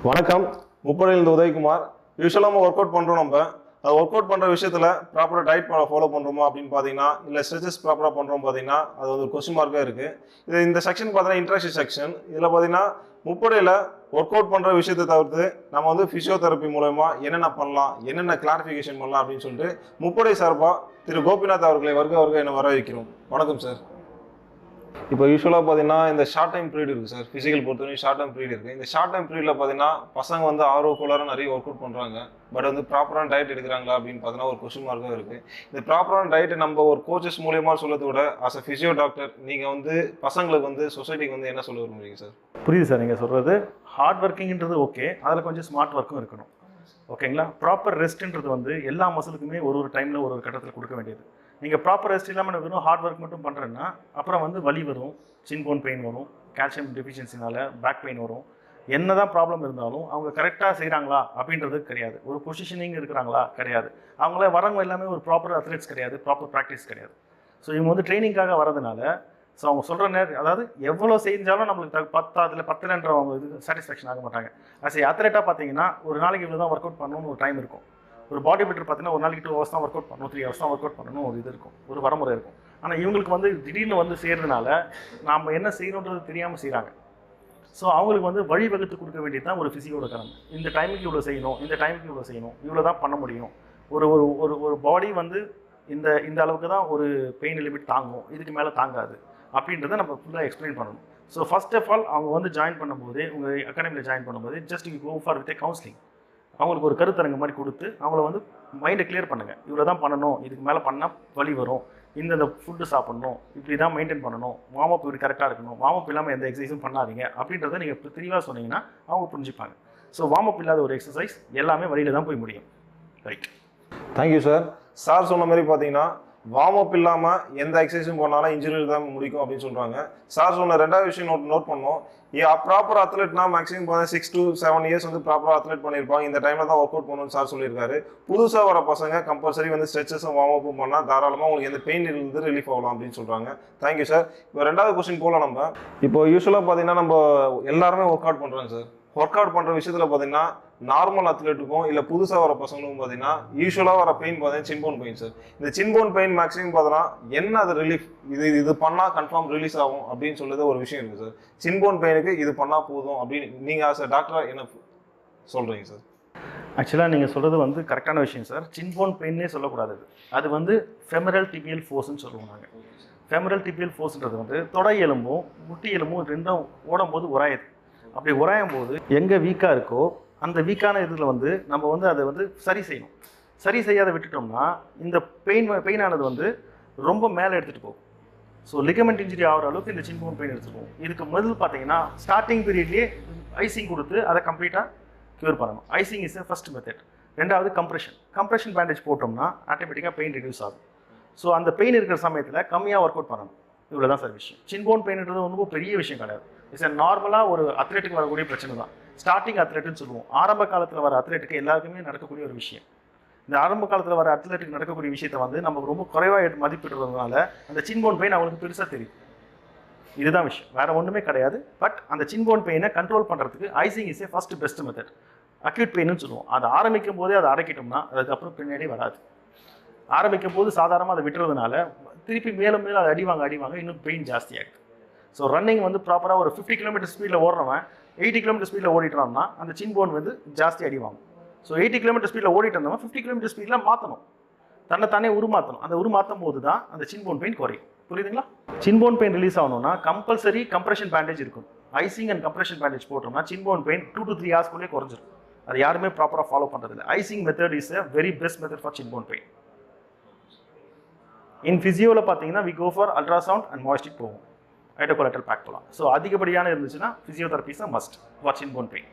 வணக்கம். முப்படையிலிருந்து உதயகுமார். யூஸ்வலாக நம்ம ஒர்க் அவுட் பண்ணுறோம். நம்ம அது ஒர்க் அவுட் பண்ணுற விஷயத்தில் ப்ராப்பராக டயட் ஃபாலோ பண்ணுறோமா அப்படின்னு பார்த்தீங்கன்னா, இல்லை ஸ்ட்ரெச்சஸ் ப்ராப்பராக பண்ணுறோம் பார்த்தீங்கன்னா, அது வந்து ஒரு கொஸ்டின் மார்க்காக இருக்குது. இது இந்த செக்ஷன் பார்த்தீங்கன்னா இன்ட்ராக்ஷன் செக்ஷன். இதில் பார்த்தீங்கன்னா முப்படையில் ஒர்க் அவுட் பண்ணுற விஷயத்தை தவிர்த்து நம்ம வந்து ஃபிசியோதெரப்பி மூலமா என்னென்ன பண்ணலாம், என்னென்ன கிளாரிஃபிகேஷன் பண்ணலாம் அப்படின்னு சொல்லிட்டு முப்படை சார்பாக திரு கோபிநாத் அவர்களை வருக என்ன வரவேற்கிறோம். வணக்கம் சார். இப்போ யூஸ்வலாக பார்த்தீங்கன்னா இந்த ஷார்ட் டைம் பீரியட் இருக்குது சார். ஃபிசிக்கல் பொறுத்தவரைக்கும் ஷார்ட் டைம் பீரியட் இருக்குது. இந்த ஷார்ட் டைம் பீரியடில் பார்த்தீங்கன்னா பசங்க வந்து ஆர்வக்குள்ளார நிறைய ஒர்க் அவுட் பண்ணுறாங்க. பட் வந்து ப்ராப்பரான டயட் எடுக்கிறாங்களா அப்படின்னு பார்த்தீங்கன்னா ஒரு கொஸ்டின் மார்க்காக இருக்குது. இந்த ப்ராப்பரான டயட்டை நம்ம ஒரு கோச்சஸ் மூலியமாக சொல்றதை விட ஆஸ் அ ஃபிசியோ டாக்டர் நீங்கள் வந்து பசங்களுக்கு வந்து சொசைட்டிக்கு வந்து என்ன சொல்ல விரும்புறீங்க சார்? புரியுது சார் நீங்கள் சொல்கிறது. ஹார்ட் ஒர்க்கிங்கிறது ஓகே, அதில் கொஞ்சம் ஸ்மார்ட் ஒர்க்கும் இருக்கணும். ஓகேங்களா? ப்ராப்பர் ரெஸ்ட்டுன்றது வந்து எல்லா மசிலுக்குமே ஒரு டைமில் ஒரு கட்டத்தில் கொடுக்க வேண்டியது. நீங்கள் ப்ராப்பர் ரெஸ்ட் இல்லாமல் வெறும் ஹார்ட் ஒர்க் மட்டும் பண்ணுறேன்னா அப்புறம் வந்து வலி வரும், சின் போன் பெயின் வரும், கால்சியம் டெஃபிஷியன்சினால பேக் பெயின் வரும். என்ன தான் ப்ராப்ளம் இருந்தாலும் அவங்க கரெக்டாக செய்கிறாங்களா அப்படின்றது கிடையாது. ஒரு பொசிஷனிங் இருக்கிறாங்களா கிடையாது. அவங்கள வரவங்க எல்லாமே ஒரு ப்ராப்பர் அத்லெட்ஸ் கிடையாது, ப்ராப்பர் ப்ராக்டிஸ் கிடையாது. ஸோ இவங்க வந்து ட்ரைனிங்காக வரதுனால ஸோ அவங்க சொல்கிற நேரம், அதாவது எவ்வளோ செஞ்சாலும் நம்மளுக்கு பத்துலன்ற அவங்க இது சாட்டிஸ்ஃபேக்ஷன் ஆக மாட்டாங்க. ஆஸ் ஏ அத்லெட்டாக பார்த்தீங்கன்னா ஒரு நாளைக்கு இவ்வளோ தான் ஒர்க் அவுட் பண்ணணும்னு ஒரு டைம் இருக்கும். ஒரு பாடி பில்டர் பார்த்தீங்கன்னா ஒரு நாளைக்கு 2 hours தான் ஒர்க் அவுட் பண்ணணும், 3 hours தான் ஒர்க் அவுட் பண்ணணும் ஒரு இது இருக்கும், ஒரு வரமுறை இருக்கும். ஆனால் இவங்களுக்கு வந்து திடீர்னு வந்து செய்கிறதுனால நாம் என்ன செய்யணுன்றது தெரியாமல் செய்கிறாங்க. ஸோ அவங்களுக்கு வந்து வழி வகுத்து கொடுக்க வேண்டியது தான் ஒரு ஃபிசியோட கடமை. இந்த டைமுக்கு இவ்வளோ செய்யணும், இந்த டைமுக்கு இவ்வளோ செய்யணும், இவ்வளோ தான் பண்ண முடியும். ஒரு ஒரு ஒரு ஒரு பாடி வந்து இந்த இந்த அளவுக்கு தான் ஒரு பெயின் லிமிட் தாங்கும், இதுக்கு மேலே தாங்காது அப்படின்றத நம்ம ஃபுல்லாக எக்ஸ்பிளைன் பண்ணணும். ஸோ ஃபர்ஸ்ட் ஆஃப் ஆல் அவங்க வந்து ஜாயின் பண்ணும்போது, உங்கள் அகாடமியில் ஜாயின் பண்ணும்போது just you go for with counselling. அவங்களுக்கு ஒரு கருத்தரங்கு மாதிரி கொடுத்து அவங்கள வந்து மைண்டை கிளியர் பண்ணுங்கள். இவ்வளோ தான் பண்ணணும், இதுக்கு மேலே பண்ணால் வலி வரும், இந்த ஃபுட்டு சாப்பிட்ணும், இப்படி தான் மெயின்டைன் பண்ணணும், வார்ம் அப் இப்படி கரெக்டாக இருக்கணும், வார்ம் அப் இல்லாமல் எந்த எக்ஸசைஸும் பண்ணாதீங்க அப்படின்றத நீங்கள் தெளிவாக சொன்னீங்கன்னா அவங்க புரிஞ்சுப்பாங்க. ஸோ வார்ம் அப் இல்லாத ஒரு எக்ஸசைஸ் எல்லாமே வழியில் தான் போய் முடியும். ரைட். Thank you sir. சார் சொன்ன மாதிரி பார்த்தீங்கன்னா வார்ம் அப் இல்லாமல் எந்த எக்ஸசைஸும் பண்ணாலும் இன்ஜுரியில் தான் முடிக்கும் அப்படின்னு சொல்கிறாங்க. சார் சொன்ன ரெண்டாவது விஷயம் நோட் பண்ணோம். ப்ராப்பர் அத்லெட்னா மேக்ஸிமம் 6 to 7 years வந்து ப்ராப்பராக அத்லெட் பண்ணியிருப்பாங்க. இந்த டைமில் தான் ஒர்க் அவுட் பண்ணணும்னு சார் சொல்லியிருக்காரு. புதுசாக வர பசங்க கம்பல்சரி வந்து ஸ்ட்ரெச்சஸும் வார்ம் அப்பும் பண்ணால் தாராளமாக உங்களுக்கு எந்த பெயின் இருந்து ரிலீஃப் ஆகலாம் அப்படின்னு சொல்கிறாங்க. Thank you sir. இப்போ ரெண்டாவது கொஸ்டின் போகலாம். நம்ம இப்போ யூஸ்வலாக பார்த்தீங்கன்னா நம்ம எல்லாருமே ஒர்க் அவுட் பண்ணுறாங்க சார். ஒர்க் அவுட் பண்ணுற விஷயத்தில் பார்த்தீங்கன்னா நார்மல் அத்லெட்டுக்கும் இல்லை புதுசாக வர பசங்களுக்கும் பார்த்தீங்கன்னா யூஸ்வலாக வர பெயின் பார்த்தீங்கன்னா சின்போன் பெயின் சார். இந்த சின்போன் பெயின் மேக்ஸிமம் பார்த்தோன்னா என்ன அது ரிலீஃப், இது பண்ணால் கன்ஃபார்ம் ரிலீஸ் ஆகும் அப்படின்னு சொல்லுறது ஒரு விஷயம் இருக்குது சார். சின்போன் பெயினுக்கு இது பண்ணால் போதும் அப்படின்னு நீங்கள் ஆஸ் அ டாக்டராக என்ன சொல்கிறீங்க சார்? ஆக்சுவலாக நீங்கள் சொல்கிறது வந்து கரெக்டான விஷயம் சார். சின்போன் பெயின்னே சொல்லக்கூடாது. அது வந்து ஃபெமரல் டிபியல் ஃபோர்ஸ்ன்னு சொல்லுவோம் நாங்கள். ஃபெமரல் டிபியல் ஃபோர்ஸ்ன்றது வந்து தொடை எலும்பும் முட்டி எலும்பும் ரெண்டும் ஓடும்போது உராயுது. அப்படி உராயும் போது எங்கே வீக்காக இருக்கோ அந்த வீக்கான இதில் வந்து நம்ம வந்து அதை வந்து சரி செய்யணும். சரி செய்யாத விட்டுட்டோம்னா இந்த பெயினானது வந்து ரொம்ப மேலே எடுத்துகிட்டு போகும். ஸோ லிகமெண்ட் இன்ஜுரி ஆகிற அளவுக்கு இந்த சின்போன் பெயின் எடுத்துகிட்டு போகும். இதுக்கு முதல் பார்த்தீங்கன்னா ஸ்டார்டிங் பீரியட்லேயே ஐசிங் கொடுத்து அதை கம்ப்ளீட்டாக க்யூர் பண்ணணும். Icing is first method. ரெண்டாவது கம்ப்ரெஷன் பேண்டேஜ் போட்டோம்னா ஆட்டோமேட்டிக்காக பெயின் ரெடியூஸ் ஆகும். ஸோ அந்த பெயின் இருக்கிற சமயத்தில் கம்மியாக ஒர்க் அவுட் பண்ணணும். இவ்வளோ தான் சார் விஷயம். சின்போன் பெயின்ன்றது ரொம்ப பெரிய விஷயம் கிடையாது. இட்ஸ் நார்மலாக ஒரு அத்லெட்டுக்கு வரக்கூடிய பிரச்சனை தான். ஸ்டார்டிங் அத்லெட்டுன்னு சொல்லுவோம். ஆரம்ப காலத்தில் வர அத்லெட்டுக்கு எல்லாருக்குமே நடக்கக்கூடிய ஒரு விஷயம். இந்த ஆரம்ப காலத்தில் வர அத்லெட்டுக்கு நடக்கக்கூடிய விஷயத்தை வந்து நம்ம ரொம்ப குறைவாக மதிப்பிடுறதுனால அந்த சின்போன் பெயின் அவங்களுக்கு பெருசாக தெரியும். இதுதான் விஷயம், வேறு ஒன்றுமே கிடையாது. பட் அந்த சின்போன் பெயினை கண்ட்ரோல் பண்ணுறதுக்கு icing is a first best method. Acute பெயின்னு சொல்லுவோம். அதை ஆரம்பிக்கும் போதே அதை அடக்கிட்டோம்னா அதுக்கப்புறம் பின்னாடி வராது. ஆரம்பிக்கும் போது சாதாரணமாக அதை விட்டுறதுனால திருப்பி மேலும் மேலும் அதை அடிவாங்க இன்னும் பெயின் ஜாஸ்தியாகுது. ஸோ ரன்னிங் வந்து ப்ராப்பராக ஒரு 50 km ஸ்பீடில் ஓடுறவன் 80 km ஸ்பீடில் ஓடிட்டான்னா அந்த சின்போன் வந்து ஜாஸ்தி அடிவாங்க. ஸோ 80 km ஸ்பீடில் ஓடிட்டு இருந்தவன் 50 km ஸ்பீடில் மாற்றணும், தன்னை உருமாற்றணும். அந்த உருமாற்றும் போது தான் அந்த சின்போன் பெயின் குறையும். புரியுதுங்களா? சின்போன் பெயின் ரிலீஸ் ஆகணும்னா கம்பல்சரி கம்ப்ரெஷன் பேண்டேஜ் இருக்கும். ஐசிங் அண்ட் கம்ப்ரெஷன் பேண்டேஜ் போட்டோம்னா சின்போன் பெயின் 2 to 3 hours குறைஞ்சிடும். அது யாருமே ப்ராப்பராக ஃபாலோ பண்ணுறதில்லை. Icing method is a very best method for shinbone pain. In ஃபிசியோவில் பார்த்தீங்கன்னா we go for ultrasound and மாய்ஸ்டிக் போவோம், ஹைட்ரோகோலாட்ரல் பேக் போகலாம். ஸோ அதிகப்படியான இருந்துச்சுன்னா ஃபிசியோதெரபிஸ் தான் must for shinbone pain.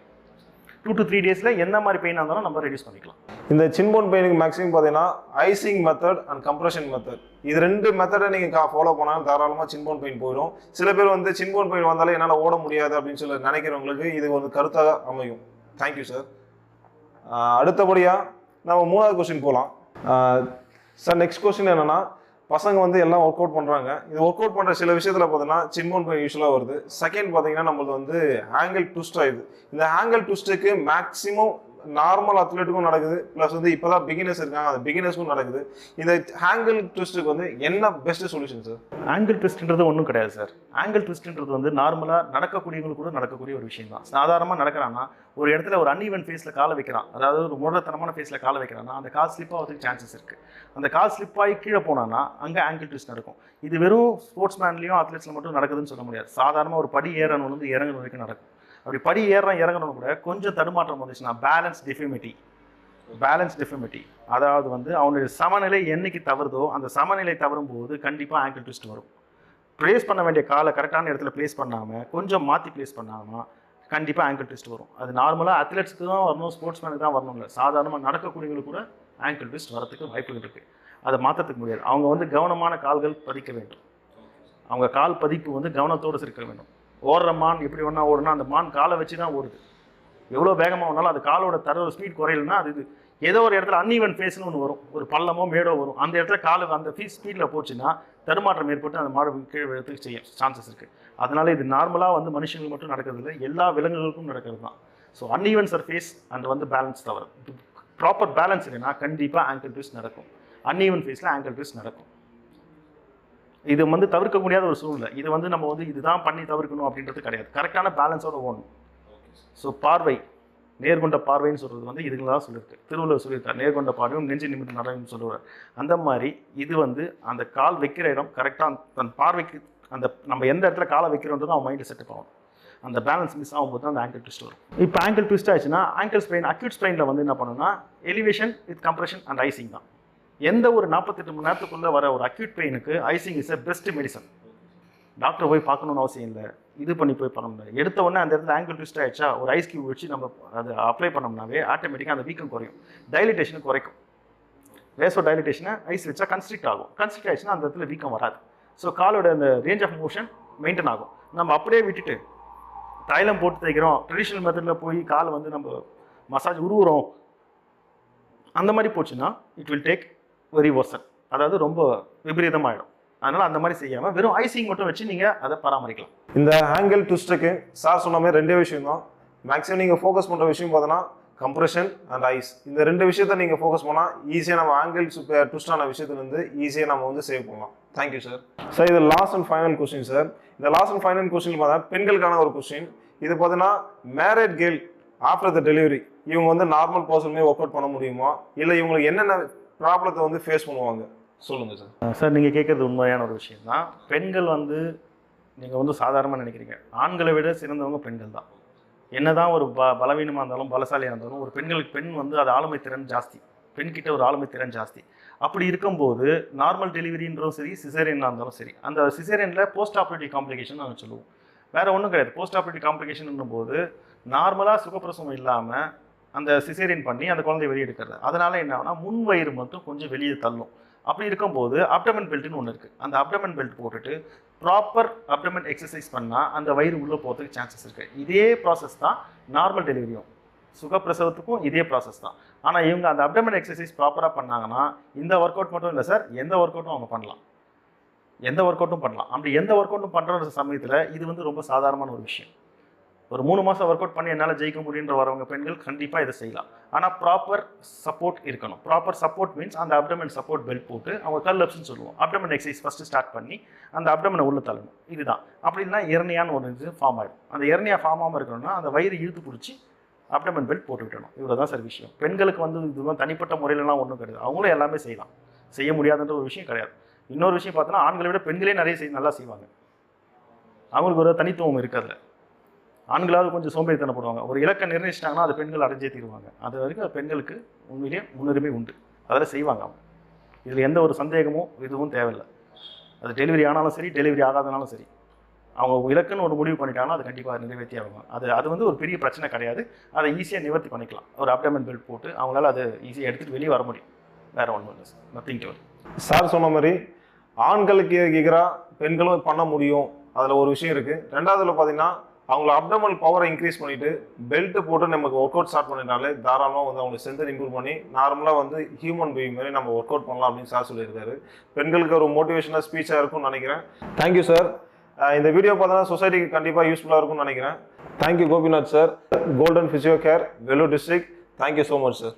2 to 3 days எந்த மாதிரி பெயினாக இருந்தாலும் நம்ம ரெடியூஸ் பண்ணிக்கலாம். இந்த சின்போன் பெயினுக்கு மேக்ஸிமம் பார்த்தீங்கன்னா icing method and compression method, இது 2 மெத்தடை நீங்கள் ஃபாலோ பண்ணாலும் தாராளமாக சின்போன் பெயின் போயிடும். சில பேர் வந்து சின்போன் பெயின் வந்தாலே என்னால் ஓட முடியாது அப்படின்னு சொல்லி நினைக்கிறவங்களுக்கு இது ஒரு கருத்தாக அமையும். Thank you sir. அடுத்தபடியாக நம்ம 3வது கொஸ்டின் போகலாம். சார் நெக்ஸ்ட் கொஸ்டின் என்னென்னா, பசங்க வந்து எல்லாம் ஒர்க் அவுட் பண்ணுறாங்க. இது ஒர்க் அவுட் பண்ணுற சில விஷயத்தில் பார்த்தீங்கன்னா சின்போன் பெயின் யூஸ்வலாக வருது. செகண்ட் பார்த்தீங்கன்னா நம்மளுக்கு வந்து ஆங்கிள் ட்விஸ்ட் ஆகுது. இந்த ஆங்கிள் ட்விஸ்ட்டுக்கு மேக்ஸிமம் நார்மல் அத்லெட்டுக்கும் நடக்குது, ப்ளஸ் வந்து இப்போ தான் பிகினர்ஸ் இருக்காங்க, அந்த பிகினர்ஸ்க்கும் நடக்குது. இந்த ஆங்கிள் ட்விஸ்ட்டுக்கு வந்து என்ன பெஸ்ட் சொல்யூஷன் சார்? ஆங்கிள் ட்விஸ்ட்ன்றது ஒன்றும் கிடையாது சார். ஆங்கிள் ட்விஸ்ட்ன்றது வந்து நார்மலாக நடக்கக்கூடியவங்களுக்கு கூட நடக்கக்கூடிய ஒரு விஷயம் தான். சாதாரணமாக நடக்கிறான்னா ஒரு இடத்துல ஒரு அன்ஈவன் ஃபேஸில் காலை வைக்கிறான், அதாவது ஒரு முரடத்தனமான ஃபேஸில் காலை வைக்கிறான்னா அந்த கால் ஸ்லிப் ஆகிறதுக்கு சான்சஸ் இருக்குது. அந்த கால் ஸ்லிப் ஆகி கீழே போனான்னா அங்கே ஆங்கிள் ட்விஸ்ட் நடக்கும். இது வெறும் ஸ்போர்ட்ஸ் மேன்லேயும் அத்லெட்ஸில் மட்டும் நடக்குதுன்னு சொல்ல முடியாது. சாதாரணமாக ஒரு படி ஏறணும் வந்து இறங்குற வரைக்கும் நடக்கும். அப்படி படி இறங்கணும் கூட கொஞ்சம் தடுமாற்றம் வந்துச்சுன்னா பேலன்ஸ் டிஃபிமிட்டி, அதாவது வந்து அவனுடைய சமநிலை என்னைக்கு தவறுதோ அந்த சமநிலை தவறும் போது கண்டிப்பாக ஆங்கிள் ட்விஸ்ட் வரும். ப்ளேஸ் பண்ண வேண்டிய காலை கரெக்டான இடத்துல ப்ளேஸ் பண்ணாமல் கொஞ்சம் மாற்றி ப்ளேஸ் பண்ணாமல் கண்டிப்பாக ஆங்கிள் ட்விஸ்ட் வரும். அது நார்மலாக அத்லெட்ஸ்க்கு தான் வரணும், ஸ்போர்ட்ஸ் மேனுக்கு தான் வரணும் இல்லை, சாதாரணமாக நடக்கக்கூடியவங்களுக்கு கூட ஆங்கிள் ட்விஸ்ட் வரதுக்கு வாய்ப்புகள் இருக்குது. அதை மாற்றத்துக்கு முடியாது. அவங்க வந்து கவனமான கால்கள் பதிக்க வேண்டும். அவங்க கால் பதிப்பு வந்து கவனத்தோடு இருக்க வேண்டும். ஓடுற மான் எப்படி ஒன்றா ஓடுனா அந்த மான் காலை வச்சு தான் ஓடுது. எவ்வளோ வேகமாக ஓடினாலும் அது காலோட ஸ்பீட் குறையலன்னா அது ஏதோ ஒரு இடத்துல அன்ஈவன் ஃபேஸ்னு ஒன்று வரும், ஒரு பள்ளமோ மேடோ வரும். அந்த இடத்துல காலு அந்த ஸ்பீடில் போச்சுன்னா தடுமாற்றம் ஏற்பட்டு அந்த மாடு கீழே விழுறதுக்கு செய்ய சான்சஸ் இருக்குது. அதனால இது நார்மலாக வந்து மனுஷங்களுக்கு மட்டும் நடக்கிறது இல்லை, எல்லா விலங்குகளுக்கும் நடக்கிறது தான். ஸோ அன்ஈவன் சர்ஃபேஸ் அண்ட் வந்து பேலன்ஸ் தவறு. ப்ராப்பர் பேலன்ஸ் இல்லைன்னா கண்டிப்பாக ஆங்கிள் ட்விஸ்ட் நடக்கும். அன்ஈவன் ஃபேஸில் ஆங்கிள் ட்விஸ்ட் நடக்கும். இது வந்து தவிர்க்க முடியாத ஒரு சூழ்நிலை. இது வந்து நம்ம வந்து இதுதான் பண்ணி தவிர்க்கணும் அப்படின்றது கிடையாது. கரெக்டான பேலன்ஸோட ஓடணும். ஸோ பார்வை, நேர்கொண்ட பார்வைன்னு சொல்கிறது வந்து இதுக்கு தான் சொல்லியிருக்கு. திருவள்ளுவர் சொல்லியிருக்கார், நேர்கொண்ட பார்வையும் நெஞ்சு நிமிர்ந்து நடன்னு சொல்லுவார். அந்த மாதிரி இது வந்து அந்த கால் வைக்கிற இடம் கரெக்டாக தன் பார்வைக்கு அந்த நம்ம எந்த இடத்துல காலை வைக்கிறோன்றது அவன் மைண்டில் செட்டப் ஆகும். அந்த பேலன்ஸ் மிஸ் ஆகும்போது தான் அந்த ஆங்கிள் ட்விஸ்ட் வரும். இப்போ ஆங்கிள் ட்விஸ்ட் ஆச்சுன்னா ஆங்கிள் ஸ்ப்ரெயின், அக்யூட் ஸ்ப்ரெயினில் வந்து என்ன பண்ணணும்னா elevation with compression and icing தான். எந்த ஒரு 48 மணி நேரத்துக்குள்ளே வர ஒரு அக்யூட் பெயினுக்கு icing is a best medicine. Doctor போய் பார்க்கணுன்னு அவசியம் இல்லை, இது பண்ணி போய் பண்ண முடியாது. எடுத்த உடனே அந்த இடத்துல ஆங்கிள் ட்விஸ்ட் ஆகிடுச்சா ஒரு ஐஸ் கியூப் வச்சு நம்ம அதை அப்ளை பண்ணோம்னாவே ஆட்டோமேட்டிக்காக அந்த வீக்கம் குறையும், டைலிட்டேஷன் குறைக்கும். வேசோ டைலிட்டேஷனை ஐஸ் வச்சா கன்ஸ்ட்ரிக்ட் ஆகும். கன்ஸ்ட்ரிக்ட் ஆகிடுச்சுன்னா அந்த இடத்துல வீக்கம் வராது. ஸோ காலோட அந்த ரேஞ்ச் ஆஃப் மோஷன் மெயின்டைன் ஆகும். நம்ம அப்படியே விட்டுட்டு தைலம் போட்டு தைக்கிறோம், ட்ரெடிஷ்னல் மெத்தடில் போய் காலை வந்து நம்ம மசாஜ் உருவுறோம், அந்த மாதிரி போச்சுன்னா இட் வில் டேக் வெரி வர்சன், அதாவது ரொம்ப விபரீதமாகிடும். அதனால் அந்த மாதிரி செய்யாமல் வெறும் ஐசிங் மட்டும் வச்சு நீங்கள் அதை பராமரிக்கலாம். இந்த ஆங்கிள் ட்விஸ்ட்டுக்கு சார் சொன்ன மாதிரி ரெண்டே விஷயம் தான். மேக்ஸிமம் நீங்கள் ஃபோக்கஸ் பண்ணுற விஷயம் பார்த்தோன்னா கம்ப்ரெஷன் அண்ட் ஐஸ். இந்த ரெண்டு விஷயத்த நீங்கள் ஃபோக்கஸ் பண்ணால் ஈஸியாக நம்ம ஆங்கிள் ட்விஸ்டான விஷயத்துலேருந்து ஈஸியாக நம்ம வந்து சேவ் பண்ணலாம். Thank you sir. சார் இது last and final question sir. இந்த லாஸ்ட் அண்ட் ஃபைனல் கொஸ்டின் பார்த்தா பெண்களுக்கான ஒரு கொஸ்டின். இது பார்த்தீங்கன்னா married girl after the delivery இவங்க வந்து நார்மல் பர்சனுமே ஒர்க் அவுட் பண்ண முடியுமா, இல்லை இவங்களுக்கு என்னென்ன ப்ராப்ளத்தை வந்து ஃபேஸ் பண்ணுவாங்க சொல்லுங்கள் சார். சார் நீங்கள் கேட்குறது உண்மையான ஒரு விஷயம் தான். பெண்கள் வந்து நீங்கள் வந்து சாதாரணமாக நினைக்கிறீங்க, ஆண்களை விட சிறந்தவங்க பெண்கள் தான். என்ன தான் ஒரு பலவீனமாக இருந்தாலும் பலசாலியாக இருந்தாலும் ஒரு பெண் வந்து அது ஆளுமை திறன் ஜாஸ்தி, பெண்கிட்ட ஒரு ஆளுமை திறன் ஜாஸ்தி. அப்படி இருக்கும்போது நார்மல் டெலிவரின்றதும் சரி சிசேரியனாக இருந்தாலும் சரி, அந்த சிசேரியனில் போஸ்ட் ஆப்ரேட்டிவ் காம்ப்ளிகேஷன் நாங்கள் சொல்லுவோம். வேறு ஒன்றும் கிடையாது. போஸ்ட் ஆப்ரேட்டிவ் காம்ப்ளிகேஷன் போது நார்மலாக சுகப்பிரசவம் இல்லாமல் அந்த சிசேரியன் பண்ணி அந்த குழந்தைய வெளியே எடுக்கிறது. அதனால் என்ன ஆகுனா முன் வயிறு மட்டும் கொஞ்சம் வெளியே தள்ளும். அப்படி இருக்கும்போது அப்டமன் பெல்ட்னு ஒன்று இருக்குது. அந்த அப்டமன் பெல்ட் போட்டுட்டு ப்ராப்பர் அப்டமன் எக்ஸசைஸ் பண்ணால் அந்த வயிறு உள்ளே போகிறதுக்கு சான்சஸ் இருக்குது. இதே ப்ராசஸ் தான் நார்மல் டெலிவரியும், சுகப்பிரசவத்துக்கும் இதே ப்ராசஸ் தான். ஆனால் இவங்க அந்த அப்டமன் எக்ஸசைஸ் ப்ராப்பராக பண்ணாங்கன்னா இந்த ஒர்க் அவுட் மட்டும் இல்லை சார், எந்த ஒர்க் அவுட்டும் அவங்க பண்ணலாம், எந்த ஒர்க் அவுட்டும் பண்ணலாம். அப்படி எந்த ஒர்க் அவுட்டும் பண்ணுற சமயத்தில் இது வந்து ரொம்ப சாதாரணமான ஒரு விஷயம். ஒரு 3 மாதம் ஒர்க் அவுட் பண்ணி என்னால் ஜெயிக்க முடியுன்ற வரவங்க பெண்கள் கண்டிப்பாக இதை செய்யலாம். ஆனால் ப்ராப்பர் சப்போர்ட் இருக்கணும். ப்ராப்பர் சப்போர்ட் மீன்ஸ் அந்த அப்டமன் சப்போர்ட் பெல்ட் போட்டு அவங்க கல்லப்ஸ்ன்னு சொல்லுவோம். அப்டமன் எக்ஸசைஸ் ஃபஸ்ட்டு ஸ்டார்ட் பண்ணி அந்த அப்டமனை உள்ள தள்ளணும். இதுதான். அப்படின்னா எர்னியான்னு ஒரு இது ஃபார்ம் ஆகிடும். அந்த எர்னியா ஃபார்ம் ஆகாமல் இருக்கணும்னா அந்த வயிறு இழுத்து பிடிச்சி அப்டமன் பெல்ட் போட்டு விட்டணும். இவ்வளோ தான் சார் விஷயம். பெண்களுக்கு வந்து இதுதான் தனிப்பட்ட முறையிலலாம் ஒன்றும் கிடையாது. அவங்களும் எல்லாமே செய்யலாம், செய்ய முடியாதுன்ற ஒரு விஷயம் கிடையாது. இன்னொரு விஷயம் பார்த்தோன்னா ஆண்களை விட பெண்களே நிறைய நல்லா செய்வாங்க. அவங்களுக்கு ஒரு தனித்துவம் இருக்கிறதுல. ஆண்களாவது கொஞ்சம் சோம்பேறித்தனப்படுவாங்க. ஒரு இலக்கை நிர்ணயிச்சிட்டாங்கன்னா அது பெண்கள் அடைஞ்சே தீருவாங்க. அது வரைக்கும் பெண்களுக்கு உண்மையிலேயே முன்னுரிமை உண்டு, அதில் செய்வாங்க அவங்க. இதில் எந்த ஒரு சந்தேகமும் இதுவும் தேவையில்லை. அது டெலிவரி ஆனாலும் சரி, டெலிவரி ஆகாதனாலும் சரி, அவங்க இலக்குன்னு ஒரு முடிவு பண்ணிட்டாங்கன்னா அது கண்டிப்பாக நிறைவேற்றி ஆகும். அது வந்து ஒரு பெரிய பிரச்சனை கிடையாது. அதை ஈஸியாக நிவர்த்தி பண்ணிக்கலாம். ஒரு அப்டமன் பெல்ட் போட்டு அவங்களால அதை ஈஸியாக எடுத்துகிட்டு வெளியே வர முடியும். வேறு ஒன்றும் இல்லை sir, nothing to worry. Sir சொன்ன மாதிரி ஆண்களுக்கு கேட்குறா பெண்களும் பண்ண முடியும், அதில் ஒரு விஷயம் இருக்குது. ரெண்டாவதுல பார்த்தீங்கன்னா அவங்கள அப்டமல் பவரை இன்க்ரீஸ் பண்ணிட்டு பெல்ட் போட்டு நமக்கு ஒர்க் அவுட் ஸ்டார்ட் பண்ணிட்டாலே தாராளமாக வந்து அவங்க ஸ்ட்ரென்த் இம்ப்ரூவ் பண்ணி நார்மலாக வந்து ஹியூமன் பீயிங் மாதிரி நம்ம ஒர்க் அவுட் பண்ணலாம் அப்படின்னு சார் சொல்லியிருக்காரு. பெண்களுக்கு ஒரு மோட்டிவேஷனாக ஸ்பீச்சாக இருக்கும்னு நினைக்கிறேன். Thank you sir. இந்த வீடியோ பார்த்தோன்னா சொசைட்டிக்கு கண்டிப்பாக யூஸ்ஃபுல்லாக இருக்கும்னு நினைக்கிறேன். Thank you Gopinath sir, golden physio care, Vellore district. Thank you so much sir.